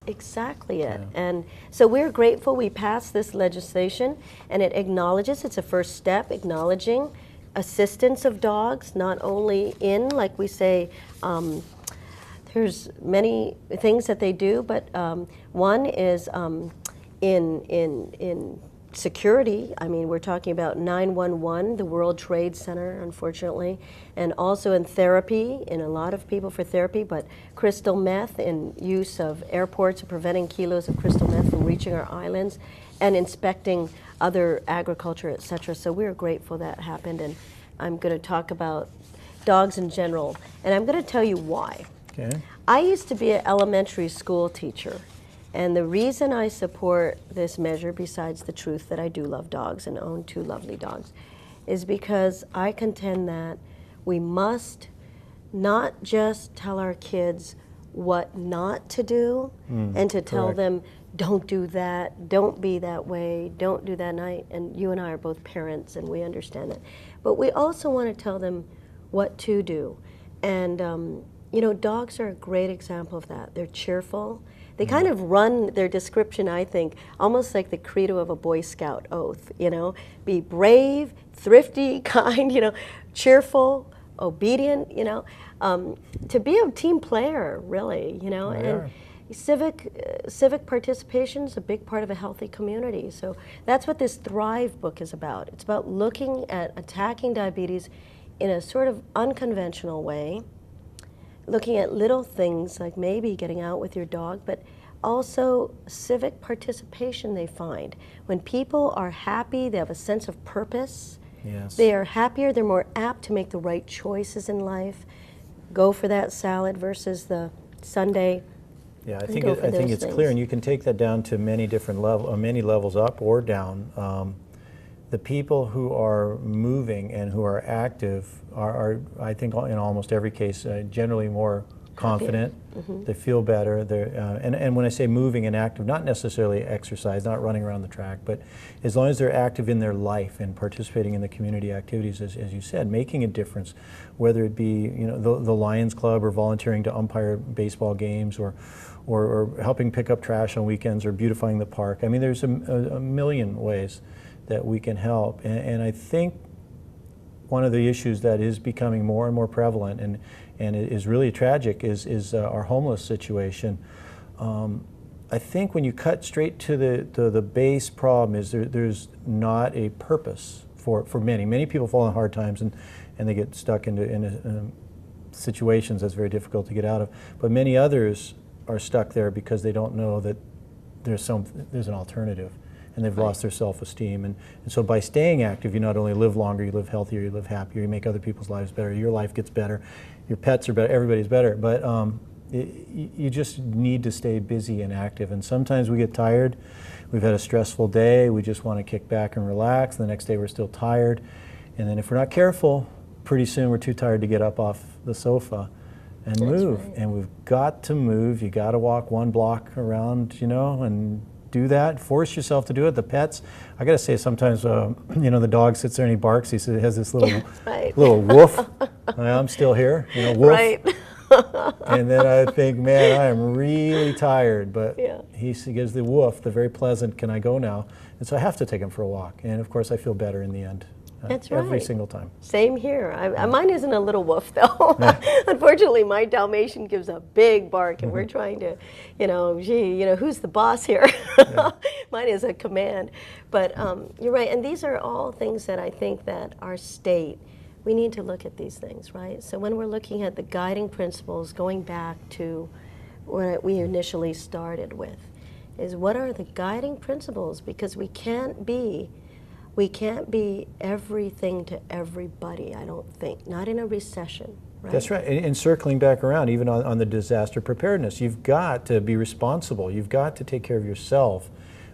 exactly it. And so we're grateful we passed this legislation, and it acknowledges, it's a first step, acknowledging assistance of dogs, not only in, like we say, there's many things that they do, but one is in security. I mean, we're talking about 911, the World Trade Center, unfortunately, and also in therapy, in a lot of people for therapy, but crystal meth in use of airports and preventing kilos of crystal meth from reaching our islands, and inspecting other agriculture, et cetera. So we're grateful that happened, and I'm going to talk about dogs in general, and I'm going to tell you why. Okay. I used to be an elementary school teacher, and the reason I support this measure, besides the truth that I do love dogs and own 2 lovely dogs, is because I contend that we must not just tell our kids what not to do and to tell them, don't do that, don't be that way, don't do that night. And you and I are both parents and we understand that. But we also want to tell them what to do. And you know, dogs are a great example of that. They're cheerful. They kind of run their description, I think, almost like the credo of a Boy Scout oath, you know. Be brave, thrifty, kind, you know, cheerful, obedient, you know. To be a team player, really, you know. And civic participation is a big part of a healthy community. So that's what this Thrive book is about. It's about looking at attacking diabetes in a sort of unconventional way, looking at little things like maybe getting out with your dog, but also civic participation they find. When people are happy, they have a sense of purpose, they are happier, they're more apt to make the right choices in life, go for that salad versus the Sunday. Yeah, I think it's clear, and you can take that down to many different levels, many levels up or down. The people who are moving and who are active are I think, in almost every case, generally more confident. They feel better. And when I say moving and active, not necessarily exercise, not running around the track, but as long as they're active in their life and participating in the community activities, as you said, making a difference, whether it be, you know, the Lions Club or volunteering to umpire baseball games or helping pick up trash on weekends or beautifying the park. I mean, there's a million ways that we can help. And I think one of the issues that is becoming more and more prevalent and is really tragic is our homeless situation. I think when you cut straight to the base problem is there's not a purpose for many. Many people fall in hard times and they get stuck into situations that's very difficult to get out of. But many others are stuck there because they don't know that there's an alternative, and they've lost their self-esteem. And so by staying active, you not only live longer, you live healthier, you live happier, you make other people's lives better, your life gets better, your pets are better, everybody's better. But you just need to stay busy and active. And sometimes we get tired, we've had a stressful day, we just want to kick back and relax, the next day we're still tired. And then if we're not careful, pretty soon we're too tired to get up off the sofa and move. And we've got to move. You got to walk 1 block around, you know, and do that. Force yourself to do it. The pets, I got to say, sometimes, you know, the dog sits there and he barks. He has this little little woof. I'm still here, you know, woof. And then I think, man, I am really tired. But he gives the woof, the very pleasant, can I go now? And so I have to take him for a walk. And of course, I feel better in the end. That's right. Every single time. Same here. Mine isn't a little woof, though. Unfortunately, my Dalmatian gives a big bark, and we're trying to, you know, gee, you know, who's the boss here? Mine is a command. But you're right, and these are all things that I think that our state, we need to look at these things, right? So when we're looking at the guiding principles, going back to what we initially started with, is what are the guiding principles? Because we can't be everything to everybody, I don't think. Not in a recession, right? That's right. And circling back around, even on the disaster preparedness, you've got to be responsible. You've got to take care of yourself.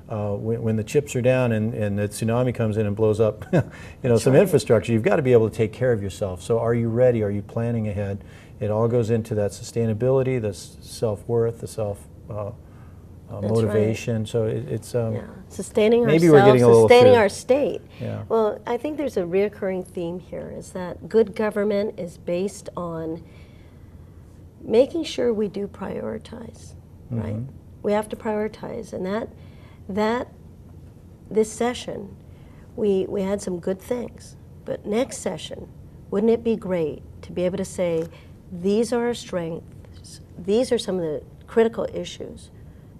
When the chips are down and the tsunami comes in and blows up, you know, some infrastructure, you've got to be able to take care of yourself. So are you ready? Are you planning ahead? It all goes into that sustainability, the self-worth, the motivation. So it's sustaining maybe ourselves, we're getting a little sustaining our state. Yeah. Well, I think there's a reoccurring theme here, is that good government is based on making sure we do prioritize, right? We have to prioritize, and this session, we had some good things, but next session, wouldn't it be great to be able to say, these are our strengths, these are some of the critical issues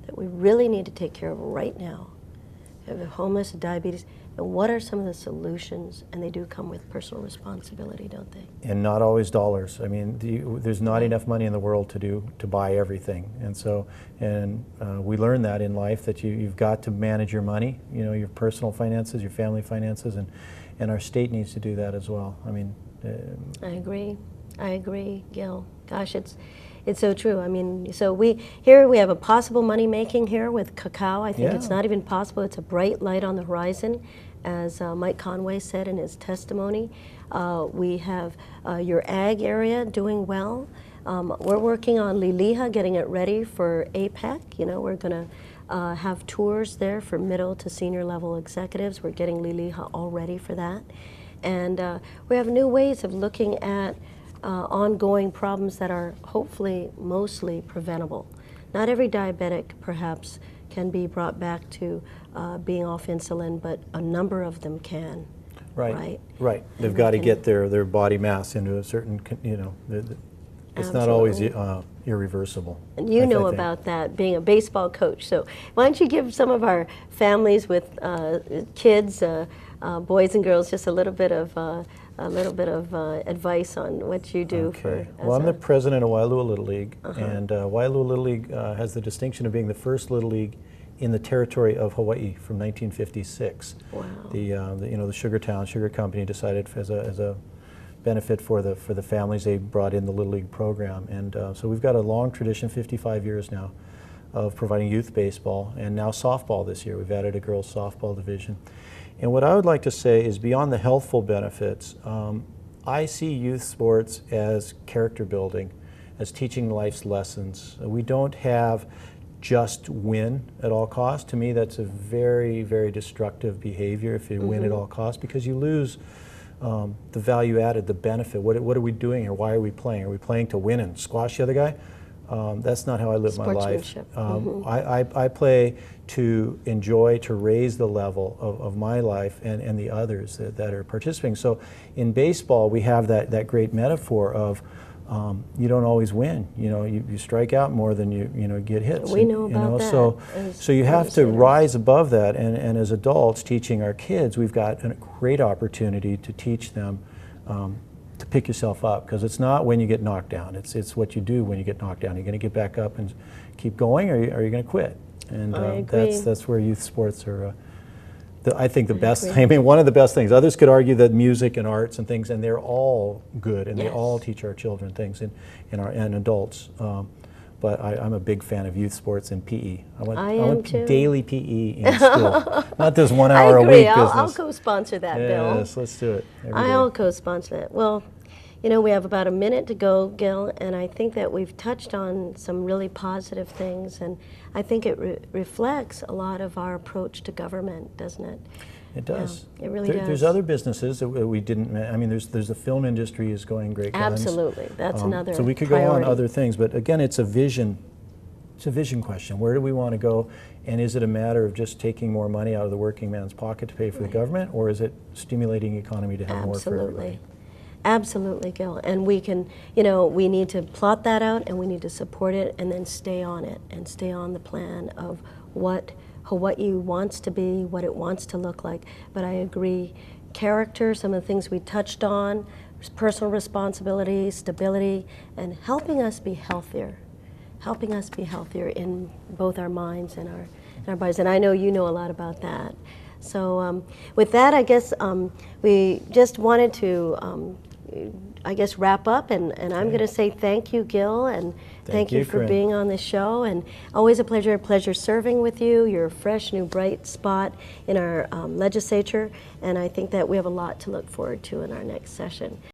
that we really need to take care of right now. We have the homeless, diabetes, and what are some of the solutions? And they do come with personal responsibility, don't they? And not always dollars. I mean, there's not enough money in the world to buy everything. And so, we learn that in life, that you've got to manage your money, your personal finances, your family finances, and our state needs to do that as well. I mean, I agree, Gil. Gosh, it's so true. I mean, so we have a possible money making here with cacao. I think it's not even possible. It's a bright light on the horizon, as Mike Conway said in his testimony. We have your ag area doing well. We're working on Liliha, getting it ready for APEC. We're going to have tours there for middle to senior level executives. We're getting Liliha all ready for that. And we have new ways of looking at ongoing problems that are hopefully mostly preventable. Not every diabetic perhaps can be brought back to being off insulin, but a number of them can. Right. They've got to get their body mass into a certain, it's not always irreversible. And you know about that, being a baseball coach. So why don't you give some of our families with kids, boys and girls, just a little bit of advice on what you do. Okay. Well, I'm the president of Wailua Little League, and Wailua Little League has the distinction of being the first Little League in the territory of Hawaii from 1956. Wow. The Sugar Company decided as a benefit for the families, they brought in the Little League program, and so we've got a long tradition, 55 years now, of providing youth baseball, and now softball this year. We've added a girls softball division. And what I would like to say is, beyond the healthful benefits, I see youth sports as character building, as teaching life's lessons. We don't have just win at all costs. To me, that's a very, very destructive behavior if you win at all costs, because you lose the value added, the benefit. What are we doing here? Why are we playing? Are we playing to win and squash the other guy? That's not how I live my life. I play to enjoy, to raise the level of my life and the others that are participating. So in baseball, we have that great metaphor of you don't always win. You strike out more than you get hits. We know about that. So you have to rise above that. And as adults teaching our kids, we've got a great opportunity to teach them to pick yourself up, because it's not when you get knocked down. It's what you do when you get knocked down. You're going to get back up and keep going, or are you going to quit? And that's where youth sports are. I think the best. I mean, one of the best things. Others could argue that music and arts and things, and they're all good, and they all teach our children things, and adults. But I'm a big fan of youth sports and PE. I want daily PE in school, not this 1 hour a week business. I'll co-sponsor that, Bill. Yes, let's do it. I'll co-sponsor that. Well, we have about a minute to go, Gil, and I think that we've touched on some really positive things, and I think it reflects a lot of our approach to government, doesn't it? It does. Yeah, it really does. There's other businesses that we didn't. I mean, there's the film industry is going great guns. Absolutely, that's another. So we could priority. go on other things, but again, it's a vision. It's a vision question. Where do we want to go? And is it a matter of just taking more money out of the working man's pocket to pay for the government, or is it stimulating the economy to have more for everybody? Absolutely, Gil. And we can, we need to plot that out, and we need to support it, and then stay on it, and stay on the plan of what Hawaii wants to be, what it wants to look like. But I agree, character, some of the things we touched on, personal responsibility, stability, and helping us be healthier in both our minds and our bodies. And I know you know a lot about that. So with that, I guess we just wanted to wrap up, and I'm going to say thank you, Gil, and thank you for Corinne. being on this show, and always a pleasure serving with you. You're a fresh, new, bright spot in our legislature, and I think that we have a lot to look forward to in our next session.